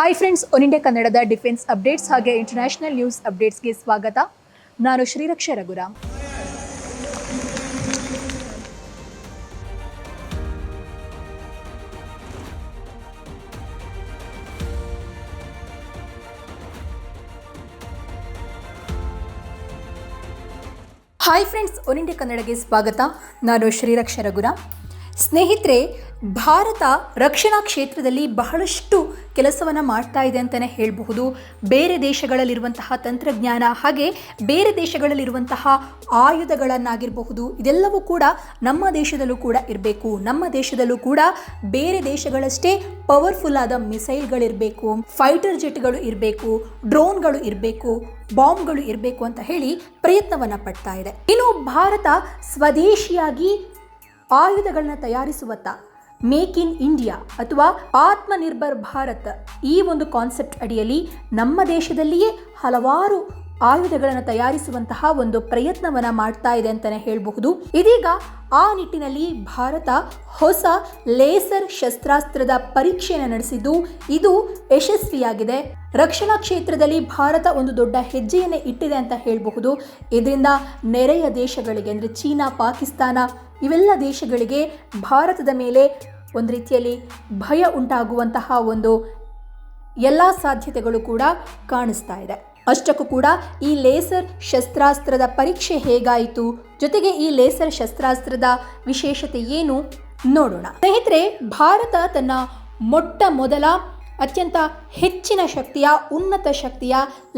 Hi friends, one India ಕನ್ನಡದ defence updates ಹಾಗೆ international news ಅಪ್ಡೇಟ್ಸ್ಗೆ ಸ್ವಾಗತ. ನಾನು Shriraksha Raghuram. Hi friends, one India ಕನ್ನಡಗೆ ಸ್ವಾಗತ. ನಾನು ಶ್ರೀರಕ್ಷಾ ರಘುರಾಮ್. ಸ್ನೇಹಿತರೆ, ಭಾರತ ರಕ್ಷಣಾ ಕ್ಷೇತ್ರದಲ್ಲಿ ಬಹಳಷ್ಟು ಕೆಲಸವನ್ನು ಮಾಡ್ತಾ ಇದೆ ಅಂತಲೇ ಹೇಳಬಹುದು. ಬೇರೆ ದೇಶಗಳಲ್ಲಿರುವಂತಹ ತಂತ್ರಜ್ಞಾನ ಹಾಗೆ ಬೇರೆ ದೇಶಗಳಲ್ಲಿರುವಂತಹ ಆಯುಧಗಳನ್ನಾಗಿರಬಹುದು, ಇದೆಲ್ಲವೂ ಕೂಡ ನಮ್ಮ ದೇಶದಲ್ಲೂ ಕೂಡ ಇರಬೇಕು. ನಮ್ಮ ದೇಶದಲ್ಲೂ ಕೂಡ ಬೇರೆ ದೇಶಗಳಷ್ಟೇ ಪವರ್ಫುಲ್ ಆದ ಮಿಸೈಲ್ಗಳಿರಬೇಕು, ಫೈಟರ್ ಜೆಟ್ಗಳು ಇರಬೇಕು, ಡ್ರೋನ್ಗಳು ಇರಬೇಕು, ಬಾಂಬ್ಗಳು ಇರಬೇಕು ಅಂತ ಹೇಳಿ ಪ್ರಯತ್ನವನ್ನು ಪಡ್ತಾ ಇದೆ. ಇನ್ನು ಭಾರತ ಸ್ವದೇಶಿಯಾಗಿ ಆಯುಧಗಳನ್ನ ತಯಾರಿಸುವತ್ತ ಮೇಕ್ ಇನ್ ಇಂಡಿಯಾ ಅಥವಾ ಆತ್ಮನಿರ್ಭರ್ ಭಾರತ್ ಈ ಒಂದು ಕಾನ್ಸೆಪ್ಟ್ ಅಡಿಯಲ್ಲಿ ನಮ್ಮ ದೇಶದಲ್ಲಿಯೇ ಹಲವಾರು ಆಯುಧಗಳನ್ನು ತಯಾರಿಸುವಂತಹ ಒಂದು ಪ್ರಯತ್ನವನ್ನ ಮಾಡ್ತಾ ಇದೆ ಅಂತಾನೆ ಹೇಳಬಹುದು. ಇದೀಗ ಆ ನಿಟ್ಟಿನಲ್ಲಿ ಭಾರತ ಹೊಸ ಲೇಸರ್ ಶಸ್ತ್ರಾಸ್ತ್ರದ ಪರೀಕ್ಷೆಯನ್ನು ನಡೆಸಿದ್ದು ಇದು ಯಶಸ್ವಿಯಾಗಿದೆ. ರಕ್ಷಣಾ ಕ್ಷೇತ್ರದಲ್ಲಿ ಭಾರತ ಒಂದು ದೊಡ್ಡ ಹೆಜ್ಜೆಯನ್ನು ಇಟ್ಟಿದೆ ಅಂತ ಹೇಳಬಹುದು. ಇದರಿಂದ ನೆರೆಯ ದೇಶಗಳಿಗೆ ಅಂದರೆ ಚೀನಾ, ಪಾಕಿಸ್ತಾನ ಇವೆಲ್ಲ ದೇಶಗಳಿಗೆ ಭಾರತದ ಮೇಲೆ ಒಂದು ರೀತಿಯಲ್ಲಿ ಭಯ ಉಂಟಾಗುವಂತಹ ಒಂದು ಎಲ್ಲ ಸಾಧ್ಯತೆಗಳು ಕೂಡ ಕಾಣಿಸ್ತಾ ಇದೆ. ಅಷ್ಟಕ್ಕೂ ಕೂಡ ಈ ಲೇಸರ್ ಶಸ್ತ್ರಾಸ್ತ್ರದ ಪರೀಕ್ಷೆ ಹೇಗಾಯಿತು, ಜೊತೆಗೆ ಈ ಲೇಸರ್ ಶಸ್ತ್ರಾಸ್ತ್ರದ ವಿಶೇಷತೆ ಏನು ನೋಡೋಣ. ಸ್ನೇಹಿತರೆ, ಭಾರತ ತನ್ನ ಮೊಟ್ಟ ಮೊದಲ ಅತ್ಯಂತ ಹೆಚ್ಚಿನ ಶಕ್ತಿಯ ಉನ್ನತ ಶಕ್ತಿಯ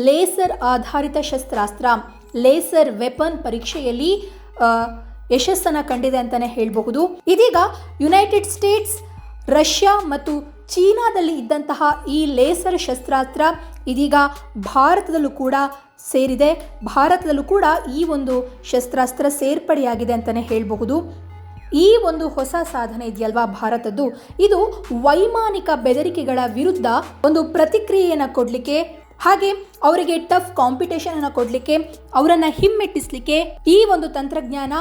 ಲೇಸರ್ ಆಧಾರಿತ ಶಸ್ತ್ರಾಸ್ತ್ರ ಲೇಸರ್ ವೆಪನ್ ಪರೀಕ್ಷೆಯಲ್ಲಿ ಯಶಸ್ಸನ್ನು ಕಂಡಿದೆ ಅಂತಲೇ ಹೇಳಬಹುದು. ಇದೀಗ ಯುನೈಟೆಡ್ ಸ್ಟೇಟ್ಸ್, ರಷ್ಯಾ ಮತ್ತು ಚೀನಾದಲ್ಲಿ ಇದ್ದಂತಹ ಈ ಲೇಸರ್ ಶಸ್ತ್ರಾಸ್ತ್ರ ಇದೀಗ ಭಾರತದಲ್ಲೂ ಕೂಡ ಸೇರಿದೆ. ಭಾರತದಲ್ಲೂ ಕೂಡ ಈ ಒಂದು ಶಸ್ತ್ರಾಸ್ತ್ರ ಸೇರ್ಪಡೆಯಾಗಿದೆ ಅಂತಲೇ ಹೇಳಬಹುದು. ಈ ಒಂದು ಹೊಸ ಸಾಧನೆ ಇದೆಯಲ್ವಾ ಭಾರತದ್ದು, ಇದು ವೈಮಾನಿಕ ಬೆದರಿಕೆಗಳ ವಿರುದ್ಧ ಒಂದು ಪ್ರತಿಕ್ರಿಯೆಯನ್ನು ಕೊಡಲಿಕ್ಕೆ ಹಾಗೆ ಅವರಿಗೆ ಟಫ್ ಕಾಂಪಿಟೇಷನ್ ಅನ್ನು ಕೊಡಲಿಕ್ಕೆ, ಅವರನ್ನು ಹಿಮ್ಮೆಟ್ಟಿಸಲಿಕ್ಕೆ ಈ ಒಂದು ತಂತ್ರಜ್ಞಾನ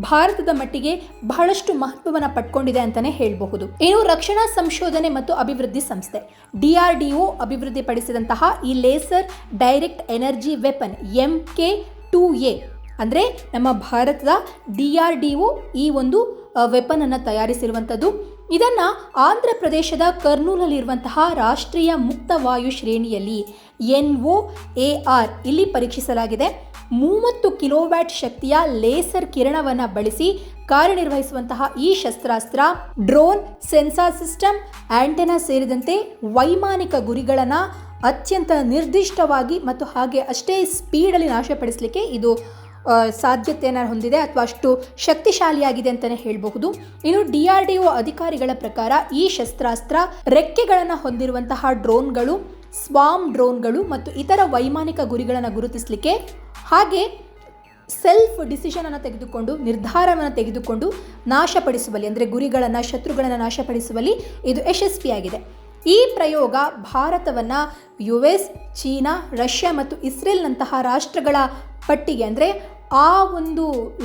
ಭಾರತದ ಮಟ್ಟಿಗೆ ಬಹಳಷ್ಟು ಮಹತ್ವವನ್ನು ಪಡ್ಕೊಂಡಿದೆ ಅಂತಲೇ ಹೇಳಬಹುದು. ಇನ್ನು ರಕ್ಷಣಾ ಸಂಶೋಧನೆ ಮತ್ತು ಅಭಿವೃದ್ಧಿ ಸಂಸ್ಥೆ DRDO ಅಭಿವೃದ್ಧಿಪಡಿಸಿದಂತಹ ಈ laser direct energy weapon MK2A ಅಂದರೆ ನಮ್ಮ ಭಾರತದ DRDO ಈ ಒಂದು ವೆಪನ್ ಅನ್ನು ತಯಾರಿಸಿರುವಂಥದ್ದು. ಇದನ್ನು ಆಂಧ್ರ ಪ್ರದೇಶದ ಕರ್ನೂಲಲ್ಲಿರುವಂತಹ ರಾಷ್ಟ್ರೀಯ ಮುಕ್ತ ವಾಯು ಶ್ರೇಣಿಯಲ್ಲಿ NOAR ಇಲ್ಲಿ ಪರೀಕ್ಷಿಸಲಾಗಿದೆ. 30 ಕಿಲೋವ್ಯಾಟ್ ಶಕ್ತಿಯ ಲೇಸರ್ ಕಿರಣವನ್ನು ಬಳಸಿ ಕಾರ್ಯನಿರ್ವಹಿಸುವಂತಹ ಈ ಶಸ್ತ್ರಾಸ್ತ್ರ ಡ್ರೋನ್, ಸೆನ್ಸಾರ್ ಸಿಸ್ಟಮ್, ಆಂಟೆನಾ ಸೇರಿದಂತೆ ವೈಮಾನಿಕ ಗುರಿಗಳನ್ನು ಅತ್ಯಂತ ನಿರ್ದಿಷ್ಟವಾಗಿ ಮತ್ತು ಹಾಗೆ ಅಷ್ಟೇ ಸ್ಪೀಡಲ್ಲಿ ನಾಶಪಡಿಸಲಿಕ್ಕೆ ಇದು ಸಾಧ್ಯತೆಯನ್ನು ಹೊಂದಿದೆ ಅಥವಾ ಅಷ್ಟು ಶಕ್ತಿಶಾಲಿಯಾಗಿದೆ ಅಂತಲೇ ಹೇಳಬಹುದು. ಇನ್ನು DRDO ಅಧಿಕಾರಿಗಳ ಪ್ರಕಾರ ಈ ಶಸ್ತ್ರಾಸ್ತ್ರ ರೆಕ್ಕೆಗಳನ್ನು ಹೊಂದಿರುವಂತಹ ಡ್ರೋನ್ಗಳು, ಸ್ವಾಮ್ ಡ್ರೋನ್ಗಳು ಮತ್ತು ಇತರ ವೈಮಾನಿಕ ಗುರಿಗಳನ್ನು ಗುರುತಿಸಲಿಕ್ಕೆ ಹಾಗೆ ಸೆಲ್ಫ್ ಡಿಸಿಷನ್ ಅನ್ನು ತೆಗೆದುಕೊಂಡು ನಿರ್ಧಾರವನ್ನು ತೆಗೆದುಕೊಂಡು ನಾಶಪಡಿಸುವಲ್ಲಿ ಅಂದರೆ ಗುರಿಗಳನ್ನು, ಶತ್ರುಗಳನ್ನು ನಾಶಪಡಿಸುವಲ್ಲಿ ಇದು ಯಶಸ್ವಿಯಾಗಿದೆ. ಈ ಪ್ರಯೋಗ ಭಾರತವನ್ನು US, ಚೀನಾ, ರಷ್ಯಾ ಮತ್ತು ಇಸ್ರೇಲ್ನಂತಹ ರಾಷ್ಟ್ರಗಳ ಪಟ್ಟಿಗೆ ಅಂದರೆ ಆ ಒಂದು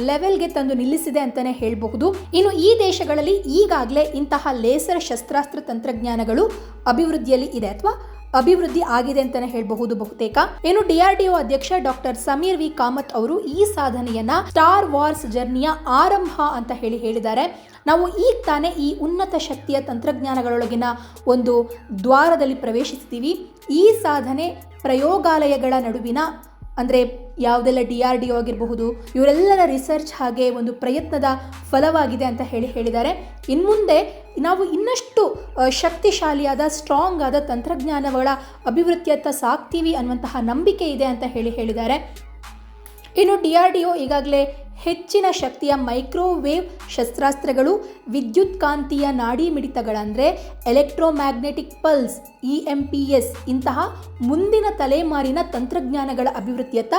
ಲೆವೆಲ್ಗೆ ತಂದು ನಿಲ್ಲಿಸಿದೆ ಅಂತಲೇ ಹೇಳಬಹುದು. ಇನ್ನು ಈ ದೇಶಗಳಲ್ಲಿ ಈಗಾಗಲೇ ಇಂತಹ ಲೇಸರ್ ಶಸ್ತ್ರಾಸ್ತ್ರ ತಂತ್ರಜ್ಞಾನಗಳು ಅಭಿವೃದ್ಧಿಯಲ್ಲಿ ಇದೆ ಅಥವಾ ಅಭಿವೃದ್ಧಿ ಆಗಿದೆ ಅಂತಲೇ ಹೇಳಬಹುದು ಬಹುತೇಕ. ಇನ್ನು DRDO ಅಧ್ಯಕ್ಷ ಡಾಕ್ಟರ್ ಸಮೀರ್ ವಿ ಕಾಮತ್ ಅವರು ಈ ಸಾಧನೆಯನ್ನ ಸ್ಟಾರ್ ವಾರ್ಸ್ ಜರ್ನಿಯ ಆರಂಭ ಅಂತ ಹೇಳಿದ್ದಾರೆ. ನಾವು ಈಗ ತಾನೇ ಈ ಉನ್ನತ ಶಕ್ತಿಯ ತಂತ್ರಜ್ಞಾನಗಳೊಳಗಿನ ಒಂದು ದ್ವಾರದಲ್ಲಿ ಪ್ರವೇಶಿಸ್ತೀವಿ. ಈ ಸಾಧನೆ ಪ್ರಯೋಗಾಲಯಗಳ ನಡುವಿನ ಅಂದರೆ ಯಾವುದೆಲ್ಲ DRDO ಆಗಿರಬಹುದು ಇವರೆಲ್ಲರ ರಿಸರ್ಚ್ ಹಾಗೆ ಒಂದು ಪ್ರಯತ್ನದ ಫಲವಾಗಿದೆ ಅಂತ ಹೇಳಿದ್ದಾರೆ. ಇನ್ಮುಂದೆ ನಾವು ಇನ್ನಷ್ಟು ಶಕ್ತಿಶಾಲಿಯಾದ ಸ್ಟ್ರಾಂಗ್ ಆದ ತಂತ್ರಜ್ಞಾನಗಳ ಅಭಿವೃದ್ಧಿಯತ್ತ ಸಾಗ್ತೀವಿ ಅನ್ನುವಂತಹ ನಂಬಿಕೆ ಇದೆ ಅಂತ ಹೇಳಿದ್ದಾರೆ. ಇನ್ನು DRDO ಈಗಾಗಲೇ ಹೆಚ್ಚಿನ ಶಕ್ತಿಯ ಮೈಕ್ರೋವೇವ್ ಶಸ್ತ್ರಾಸ್ತ್ರಗಳು, ವಿದ್ಯುತ್ ಕಾಂತೀಯ ನಾಡಿ ಮಿಡಿತಗಳಂದರೆ ಎಲೆಕ್ಟ್ರೋಮ್ಯಾಗ್ನೆಟಿಕ್ ಪಲ್ಸ್ EMPS ಇಂತಹ ಮುಂದಿನ ತಲೆಮಾರಿನ ತಂತ್ರಜ್ಞಾನಗಳ ಅಭಿವೃದ್ಧಿಯತ್ತ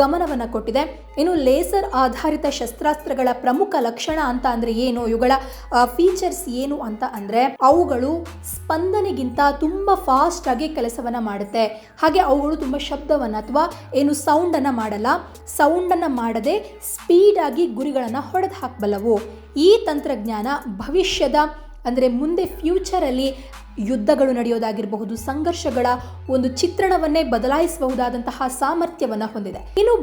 ಗಮನವನ್ನು ಕೊಟ್ಟಿದೆ. ಇನ್ನು ಲೇಸರ್ ಆಧಾರಿತ ಶಸ್ತ್ರಾಸ್ತ್ರಗಳ ಪ್ರಮುಖ ಲಕ್ಷಣ ಅಂತ ಅಂದರೆ ಏನು, ಇವುಗಳ ಫೀಚರ್ಸ್ ಏನು ಅಂತ ಅಂದರೆ ಅವುಗಳು ಸ್ಪಂದನೆಗಿಂತ ತುಂಬ ಫಾಸ್ಟ್ ಆಗಿ ಕೆಲಸವನ್ನು ಮಾಡುತ್ತೆ. ಹಾಗೆ ಅವುಗಳು ತುಂಬ ಶಬ್ದವನ್ನು ಅಥವಾ ಏನು ಸೌಂಡನ್ನು ಮಾಡಲ್ಲ. ಸೌಂಡನ್ನು ಮಾಡದೆ ಸ್ಪೀಡ್ ಆಗಿ ಗುರಿಗಳನ್ನು ಹೊಡೆದು ಹಾಕಬಲ್ಲವು. ಈ ತಂತ್ರಜ್ಞಾನ ಭವಿಷ್ಯದ ಅಂದರೆ ಮುಂದೆ ಫ್ಯೂಚರಲ್ಲಿ ಯುದ್ಧಗಳು ನಡೆಯೋದಾಗಿರಬಹುದು, ಸಂಘರ್ಷಗಳ ಒಂದು ಚಿತ್ರಣವನ್ನೇ ಬದಲಾಯಿಸಬಹುದಾದಂತಹ ಸಾಮರ್ಥ್ಯವನ್ನು ಹೊಂದಿದೆ. ಇನ್ನು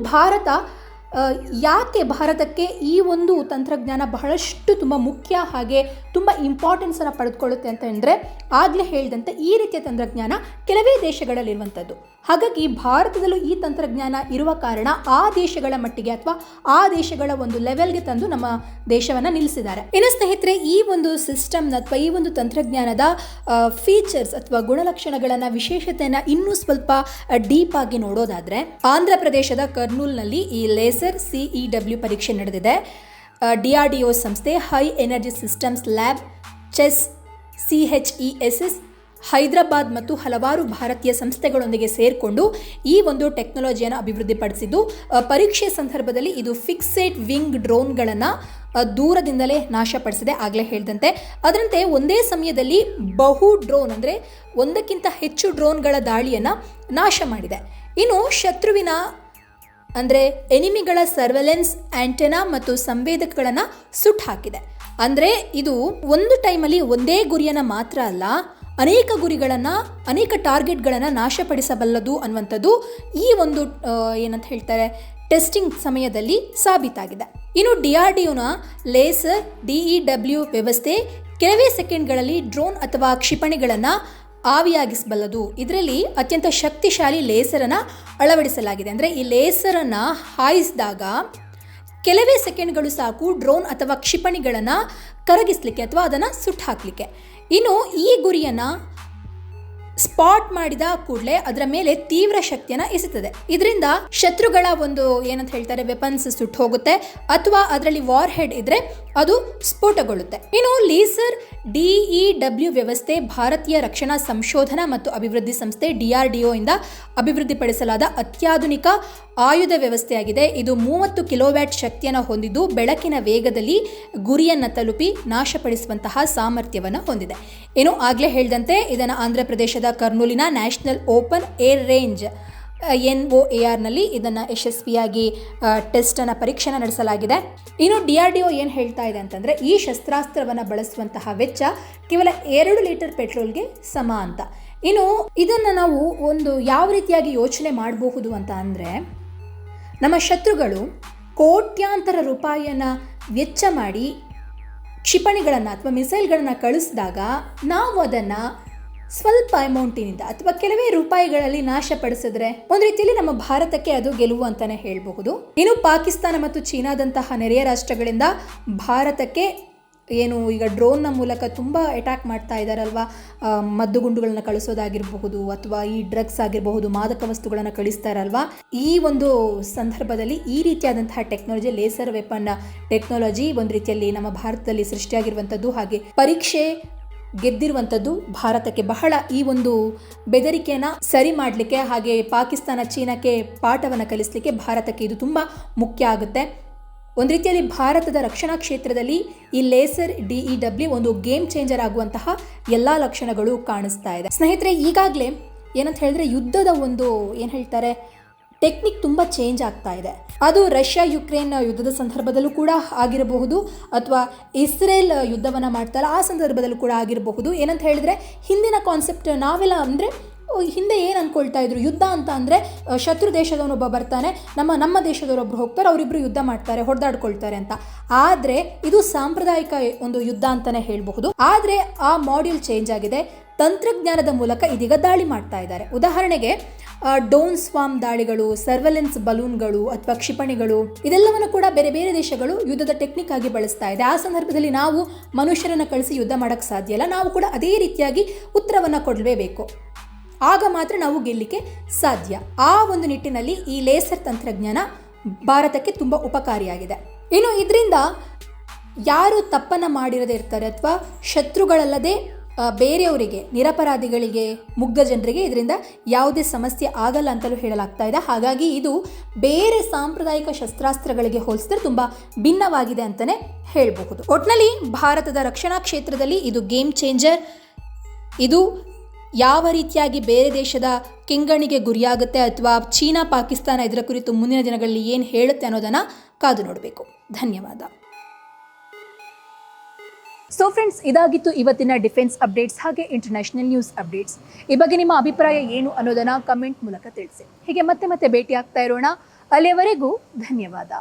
ಯಾಕೆ ಭಾರತಕ್ಕೆ ಈ ಒಂದು ತಂತ್ರಜ್ಞಾನ ಬಹಳಷ್ಟು ತುಂಬ ಮುಖ್ಯ ಹಾಗೆ ತುಂಬ ಇಂಪಾರ್ಟೆನ್ಸನ್ನು ಪಡೆದುಕೊಳ್ಳುತ್ತೆ ಅಂತ ಅಂದರೆ, ಆಗಲೇ ಹೇಳಿದಂತೆ ಈ ರೀತಿಯ ತಂತ್ರಜ್ಞಾನ ಕೆಲವೇ ದೇಶಗಳಲ್ಲಿರುವಂಥದ್ದು. ಹಾಗಾಗಿ ಭಾರತದಲ್ಲೂ ಈ ತಂತ್ರಜ್ಞಾನ ಇರುವ ಕಾರಣ ಆ ದೇಶಗಳ ಮಟ್ಟಿಗೆ ಅಥವಾ ಆ ದೇಶಗಳ ಒಂದು ಲೆವೆಲ್ಗೆ ತಂದು ನಮ್ಮ ದೇಶವನ್ನು ನಿಲ್ಲಿಸಿದ್ದಾರೆ. ಇನ್ನು ಸ್ನೇಹಿತರೆ, ಈ ಒಂದು ಸಿಸ್ಟಮ್ನ ಅಥವಾ ಈ ಒಂದು ತಂತ್ರಜ್ಞಾನದ ಫೀಚರ್ಸ್ ಅಥವಾ ಗುಣಲಕ್ಷಣಗಳನ್ನು, ವಿಶೇಷತೆಯನ್ನು ಇನ್ನೂ ಸ್ವಲ್ಪ ಡೀಪ್ ಆಗಿ ನೋಡೋದಾದರೆ, ಆಂಧ್ರ ಪ್ರದೇಶದ ಕರ್ನೂಲ್ನಲ್ಲಿ ಈ ಲೇಸರ್ CEW ಪರೀಕ್ಷೆ ನಡೆದಿದೆ. DRDO ಸಂಸ್ಥೆ, high energy systems lab, chess, CHESS, Hyderabad ಮತ್ತು ಹಲವಾರು ಭಾರತೀಯ ಸಂಸ್ಥೆಗಳೊಂದಿಗೆ ಸೇರಿಕೊಂಡು ಈ ಒಂದು ಟೆಕ್ನಾಲಜಿಯನ್ನು ಅಭಿವೃದ್ಧಿಪಡಿಸಿದ್ದು, ಪರೀಕ್ಷೆ ಸಂದರ್ಭದಲ್ಲಿ ಇದು ಫಿಕ್ಸೆಡ್ ವಿಂಗ್ ಡ್ರೋನ್ಗಳನ್ನು ದೂರದಿಂದಲೇ ನಾಶಪಡಿಸಿದೆ. ಆಗಲೇ ಹೇಳಿದಂತೆ ಅದರಂತೆ ಒಂದೇ ಸಮಯದಲ್ಲಿ ಡ್ರೋನ್ ಅಂದರೆ ಒಂದಕ್ಕಿಂತ ಹೆಚ್ಚು ಡ್ರೋನ್ಗಳ ದಾಳಿಯನ್ನು ನಾಶ ಮಾಡಿದೆ. ಇನ್ನು ಶತ್ರುವಿನ ಅಂದರೆ ಎನಿಮಿಗಳ ಸರ್ವೆಲೆನ್ಸ್ ಆಂಟೆನಾ ಮತ್ತು ಸಂವೇದಕಗಳನ್ನು ಸುಟ್ಟು ಹಾಕಿದೆ. ಅಂದರೆ ಇದು ಒಂದು ಟೈಮಲ್ಲಿ ಒಂದೇ ಗುರಿಯನ್ನು ಮಾತ್ರ ಅಲ್ಲ, ಅನೇಕ ಗುರಿಗಳನ್ನು, ಅನೇಕ ಟಾರ್ಗೆಟ್ಗಳನ್ನು ನಾಶಪಡಿಸಬಲ್ಲದು ಅನ್ನುವಂಥದ್ದು ಈ ಒಂದು ಏನಂತ ಹೇಳ್ತಾರೆ ಟೆಸ್ಟಿಂಗ್ ಸಮಯದಲ್ಲಿ ಸಾಬೀತಾಗಿದೆ. ಇನ್ನು DRDOನ ಲೇಸರ್ DEW ವ್ಯವಸ್ಥೆ ಕೆಲವೇ ಸೆಕೆಂಡ್ಗಳಲ್ಲಿ ಡ್ರೋನ್ ಅಥವಾ ಕ್ಷಿಪಣಿಗಳನ್ನು ಆವಿಯಾಗಿಸಬಲ್ಲದು. ಇದರಲ್ಲಿ ಅತ್ಯಂತ ಶಕ್ತಿಶಾಲಿ ಲೇಸರನ್ನು ಅಳವಡಿಸಲಾಗಿದೆ. ಅಂದರೆ ಈ ಲೇಸರನ್ನು ಹಾಯಿಸಿದಾಗ ಕೆಲವೇ ಸೆಕೆಂಡ್ಗಳು ಸಾಕು ಡ್ರೋನ್ ಅಥವಾ ಕ್ಷಿಪಣಿಗಳನ್ನು ಕರಗಿಸಲಿಕ್ಕೆ ಅಥವಾ ಅದನ್ನು ಸುಟ್ಟು ಹಾಕಲಿಕ್ಕೆ. ಇನ್ನು ಈ ಗುರಿಯನ್ನು ಸ್ಪಾಟ್ ಮಾಡಿದ ಕೂಡಲೇ ಅದರ ಮೇಲೆ ತೀವ್ರ ಶಕ್ತಿಯನ್ನು ಎಸೆತದೆ. ಇದರಿಂದ ಶತ್ರುಗಳ ಒಂದು ಏನಂತ ಹೇಳ್ತಾರೆ ವೆಪನ್ಸ್ ಸುಟ್ಟು ಹೋಗುತ್ತೆ ಅಥವಾ ಅದರಲ್ಲಿ ವಾರ್ ಹೆಡ್ ಇದ್ರೆ ಅದು ಸ್ಫೋಟಗೊಳ್ಳುತ್ತೆ. ಇನ್ನು ಲೇಸರ್ DEW ವ್ಯವಸ್ಥೆ ಭಾರತೀಯ ರಕ್ಷಣಾ ಸಂಶೋಧನಾ ಮತ್ತು ಅಭಿವೃದ್ಧಿ ಸಂಸ್ಥೆ DRDO ಇಂದ ಅಭಿವೃದ್ಧಿಪಡಿಸಲಾದ ಅತ್ಯಾಧುನಿಕ ಆಯುಧ ವ್ಯವಸ್ಥೆಯಾಗಿದೆ. ಇದು 30 ಕಿಲೋವ್ಯಾಟ್ ಶಕ್ತಿಯನ್ನು ಹೊಂದಿದ್ದು ಬೆಳಕಿನ ವೇಗದಲ್ಲಿ ಗುರಿಯನ್ನು ತಲುಪಿ ನಾಶಪಡಿಸುವಂತಹ ಸಾಮರ್ಥ್ಯವನ್ನು ಹೊಂದಿದೆ. ಏನು ಆಗಲೇ ಹೇಳಿದಂತೆ ಇದನ್ನು ಆಂಧ್ರ ಪ್ರದೇಶದ ಕರ್ನೂಲಿನ ನ್ಯಾಷನಲ್ ಓಪನ್ ಏರ್ ರೇಂಜ್ NOARನಲ್ಲಿ ಇದನ್ನು ಯಶಸ್ವಿಯಾಗಿ ಪರೀಕ್ಷೆನ ನಡೆಸಲಾಗಿದೆ. ಇನ್ನು DRDO ಏನು ಹೇಳ್ತಾ ಇದೆ ಅಂತಂದರೆ, ಈ ಶಸ್ತ್ರಾಸ್ತ್ರವನ್ನು ಬಳಸುವಂತಹ ವೆಚ್ಚ ಕೇವಲ 2 ಲೀಟರ್ ಪೆಟ್ರೋಲ್ಗೆ ಸಮ ಅಂತ. ಇನ್ನು ಇದನ್ನು ನಾವು ಒಂದು ಯಾವ ರೀತಿಯಾಗಿ ಯೋಚನೆ ಮಾಡಬಹುದು ಅಂತ ಅಂದರೆ, ನಮ್ಮ ಶತ್ರುಗಳು ಕೋಟ್ಯಾಂತರ ರೂಪಾಯಿಯನ್ನು ವೆಚ್ಚ ಮಾಡಿ ಕ್ಷಿಪಣಿಗಳನ್ನು ಅಥವಾ ಮಿಸೈಲ್ಗಳನ್ನು ಕಳಿಸಿದಾಗ ನಾವು ಅದನ್ನು ಸ್ವಲ್ಪ ಅಮೌಂಟಿನಿಂದ ಅಥವಾ ಕೆಲವೇ ರೂಪಾಯಿಗಳಲ್ಲಿ ನಾಶಪಡಿಸಿದ್ರೆ ಒಂದು ರೀತಿಯಲ್ಲಿ ನಮ್ಮ ಭಾರತಕ್ಕೆ ಅದು ಗೆಲುವು ಅಂತಾನೆ ಹೇಳಬಹುದು. ಇನ್ನು ಪಾಕಿಸ್ತಾನ ಮತ್ತು ಚೀನಾದಂತಹ ನೆರೆಯ ರಾಷ್ಟ್ರಗಳಿಂದ ಭಾರತಕ್ಕೆ ಏನು ಈಗ ಡ್ರೋನ್ನ ಮೂಲಕ ತುಂಬ ಅಟ್ಯಾಕ್ ಮಾಡ್ತಾ ಇದ್ದಾರಲ್ವಾ, ಮದ್ದುಗುಂಡುಗಳನ್ನ ಕಳಿಸೋದಾಗಿರಬಹುದು ಅಥವಾ ಈ ಡ್ರಗ್ಸ್ ಆಗಿರಬಹುದು, ಮಾದಕ ವಸ್ತುಗಳನ್ನು ಕಳಿಸ್ತಾರಲ್ವಾ, ಈ ಒಂದು ಸಂದರ್ಭದಲ್ಲಿ ಈ ರೀತಿಯಾದಂತಹ ಟೆಕ್ನಾಲಜಿ, ಲೇಸರ್ ವೆಪನ್ ಟೆಕ್ನಾಲಜಿ ಒಂದು ರೀತಿಯಲ್ಲಿ ನಮ್ಮ ಭಾರತದಲ್ಲಿ ಸೃಷ್ಟಿಯಾಗಿರುವಂಥದ್ದು, ಹಾಗೆ ಪರೀಕ್ಷೆ ಗೆದ್ದಿರುವಂಥದ್ದು ಭಾರತಕ್ಕೆ ಬಹಳ ಈ ಒಂದು ಬೆದರಿಕೆಯನ್ನು ಸರಿ ಮಾಡಲಿಕ್ಕೆ ಹಾಗೆ ಪಾಕಿಸ್ತಾನ ಚೀನಾಕ್ಕೆ ಪಾಠವನ್ನು ಕಲಿಸಲಿಕ್ಕೆ ಭಾರತಕ್ಕೆ ಇದು ತುಂಬ ಮುಖ್ಯ ಆಗುತ್ತೆ. ಒಂದು ರೀತಿಯಲ್ಲಿ ಭಾರತದ ರಕ್ಷಣಾ ಕ್ಷೇತ್ರದಲ್ಲಿ ಈ ಲೇಸರ್ DEW ಒಂದು ಗೇಮ್ ಚೇಂಜರ್ ಆಗುವಂತಹ ಎಲ್ಲ ಲಕ್ಷಣಗಳು ಕಾಣಿಸ್ತಾ ಇದೆ. ಸ್ನೇಹಿತರೆ, ಈಗಾಗಲೇ ಏನಂತ ಹೇಳಿದ್ರೆ ಯುದ್ಧದ ಒಂದು ಏನು ಹೇಳ್ತಾರೆ ಟೆಕ್ನಿಕ್ ತುಂಬ ಚೇಂಜ್ ಆಗ್ತಾ ಇದೆ. ಅದು ರಷ್ಯಾ ಯುಕ್ರೇನ್ ಯುದ್ಧದ ಸಂದರ್ಭದಲ್ಲೂ ಕೂಡ ಆಗಿರಬಹುದು ಅಥವಾ ಇಸ್ರೇಲ್ ಯುದ್ಧವನ್ನು ಮಾಡ್ತಾರೆ ಆ ಸಂದರ್ಭದಲ್ಲೂ ಕೂಡ ಆಗಿರಬಹುದು. ಏನಂತ ಹೇಳಿದ್ರೆ ಹಿಂದಿನ ಕಾನ್ಸೆಪ್ಟ್ ನಾವೆಲ್ಲ ಅಂದರೆ ಹಿಂದೆ ಏನು ಅಂದ್ಕೊಳ್ತಾ ಇದ್ರು, ಯುದ್ಧ ಅಂತ ಅಂದರೆ ಶತ್ರು ದೇಶದವನೊಬ್ಬ ಬರ್ತಾನೆ, ನಮ್ಮ ದೇಶದವರೊಬ್ಬರು ಹೋಗ್ತಾರೆ, ಅವರಿಬ್ಬರು ಯುದ್ಧ ಮಾಡ್ತಾರೆ, ಹೊಡೆದಾಡ್ಕೊಳ್ತಾರೆ ಅಂತ. ಆದರೆ ಇದು ಸಾಂಪ್ರದಾಯಿಕ ಒಂದು ಯುದ್ಧ ಅಂತಲೇ ಹೇಳಬಹುದು. ಆದರೆ ಆ ಮಾಡ್ಯೂಲ್ ಚೇಂಜ್ ಆಗಿದೆ. ತಂತ್ರಜ್ಞಾನದ ಮೂಲಕ ಇದೀಗ ದಾಳಿ ಮಾಡ್ತಾ ಇದ್ದಾರೆ. ಉದಾಹರಣೆಗೆ ಡೋನ್ ಸ್ವಾಮ್ ದಾಳಿಗಳು, ಸರ್ವೆಲೆನ್ಸ್ ಬಲೂನ್ಗಳು ಅಥವಾ ಕ್ಷಿಪಣಿಗಳು, ಇದೆಲ್ಲವನ್ನು ಕೂಡ ಬೇರೆ ಬೇರೆ ದೇಶಗಳು ಯುದ್ಧದ ಟೆಕ್ನಿಕ್ ಆಗಿ ಬಳಸ್ತಾ ಇದೆ. ಆ ಸಂದರ್ಭದಲ್ಲಿ ನಾವು ಮನುಷ್ಯರನ್ನು ಕಳಿಸಿ ಯುದ್ಧ ಮಾಡೋಕ್ಕೆ ಸಾಧ್ಯ ಇಲ್ಲ. ನಾವು ಕೂಡ ಅದೇ ರೀತಿಯಾಗಿ ಉತ್ತರವನ್ನು ಕೊಡಲೇಬೇಕು. ಆಗ ಮಾತ್ರ ನಾವು ಗೆಲ್ಲಲಿಕ್ಕೆ ಸಾಧ್ಯ. ಆ ಒಂದು ನಿಟ್ಟಿನಲ್ಲಿ ಈ ಲೇಸರ್ ತಂತ್ರಜ್ಞಾನ ಭಾರತಕ್ಕೆ ತುಂಬ ಉಪಕಾರಿಯಾಗಿದೆ. ಇನ್ನು ಇದರಿಂದ ಯಾರು ತಪ್ಪನ್ನು ಮಾಡಿರದೇ ಇರ್ತಾರೆ ಅಥವಾ ಶತ್ರುಗಳಲ್ಲದೆ ಬೇರೆಯವರಿಗೆ, ನಿರಪರಾಧಿಗಳಿಗೆ, ಮುಗ್ಧ ಜನರಿಗೆ ಇದರಿಂದ ಯಾವುದೇ ಸಮಸ್ಯೆ ಆಗಲ್ಲ ಅಂತಲೂ ಹೇಳಲಾಗ್ತಾ ಇದೆ. ಹಾಗಾಗಿ ಇದು ಬೇರೆ ಸಾಂಪ್ರದಾಯಿಕ ಶಸ್ತ್ರಾಸ್ತ್ರಗಳಿಗೆ ಹೋಲಿಸಿದ್ರೆ ತುಂಬ ಭಿನ್ನವಾಗಿದೆ ಅಂತಲೇ ಹೇಳಬಹುದು. ಒಟ್ಟಿನಲ್ಲಿ ಭಾರತದ ರಕ್ಷಣಾ ಕ್ಷೇತ್ರದಲ್ಲಿ ಇದು ಗೇಮ್ ಚೇಂಜರ್. ಇದು ಯಾವ ರೀತಿಯಾಗಿ ಬೇರೆ ದೇಶದ ಕೆಂಗಣಿಗೆ ಗುರಿಯಾಗುತ್ತೆ ಅಥವಾ ಚೀನಾ, ಪಾಕಿಸ್ತಾನ ಇದರ ಕುರಿತು ಮುಂದಿನ ದಿನಗಳಲ್ಲಿ ಏನು ಹೇಳುತ್ತೆ ಅನ್ನೋದನ್ನು ಕಾದು ನೋಡಬೇಕು. ಧನ್ಯವಾದ. ಸೊ ಫ್ರೆಂಡ್ಸ್, ಇದಾಗಿತ್ತು ಇವತ್ತಿನ ಡಿಫೆನ್ಸ್ ಅಪ್ಡೇಟ್ಸ್ ಹಾಗೆ ಇಂಟರ್ನ್ಯಾಷನಲ್ ನ್ಯೂಸ್ ಅಪ್ಡೇಟ್ಸ್. ಈ ಬಗ್ಗೆ ನಿಮ್ಮ ಅಭಿಪ್ರಾಯ ಏನು ಅನ್ನೋದನ್ನು ಕಮೆಂಟ್ ಮೂಲಕ ತಿಳಿಸಿ. ಹೀಗೆ ಮತ್ತೆ ಭೇಟಿ ಆಗ್ತಾ ಇರೋಣ. ಅಲ್ಲಿಯವರೆಗೂ ಧನ್ಯವಾದ.